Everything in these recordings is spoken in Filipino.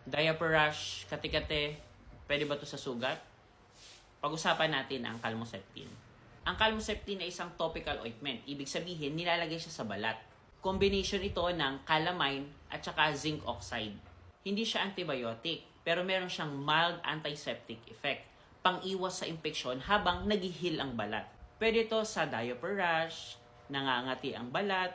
Diaper rash, kati-kati, pwede ba to sa sugat? Pag-usapan natin ang Calmoseptine. Ang Calmoseptine ay isang topical ointment. Ibig sabihin, nilalagay siya sa balat. Combination ito ng calamine at saka zinc oxide. Hindi siya antibiotic, pero meron siyang mild antiseptic effect. Pang-iwas sa infeksyon habang naghihil ang balat. Pwede ito sa diaper rash, nangangati ang balat,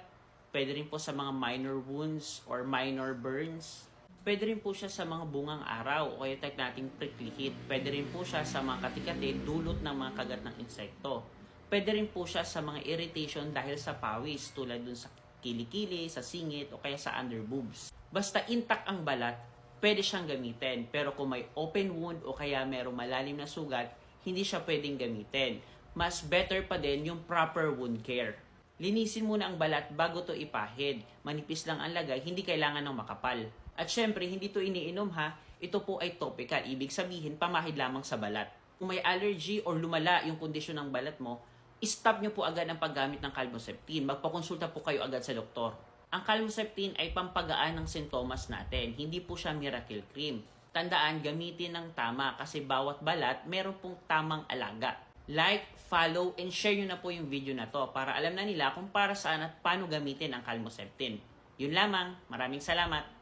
pwede rin po sa mga minor wounds or minor burns. Pwede rin po siya sa mga bungang araw o yung type nating prickly heat. Pwede rin po siya sa mga katikati dulot ng mga kagat ng insekto. Pwede rin po siya sa mga irritation dahil sa pawis tulad dun sa kilikili, sa singit o kaya sa underboobs. Basta intact ang balat, pwede siyang gamitin. Pero kung may open wound o kaya merong malalim na sugat, hindi siya pwedeng gamitin. Mas better pa din yung proper wound care. Linisin muna ang balat bago to ipahid. Manipis lang ang lagay, hindi kailangan ng makapal. At syempre, hindi to iniinom ha, ito po ay topical. Ibig sabihin, pamahid lamang sa balat. Kung may allergy or lumala yung kondisyon ng balat mo, stop nyo po agad ang paggamit ng Calmoseptine. Magpakonsulta po kayo agad sa doktor. Ang Calmoseptine ay pampagaan ng sintomas natin. Hindi po siya miracle cream. Tandaan, gamitin ng tama kasi bawat balat meron pong tamang alaga. Like, follow, and share nyo na po yung video na to para alam na nila kung para saan at paano gamitin ang Calmoseptine. Yun lamang. Maraming salamat.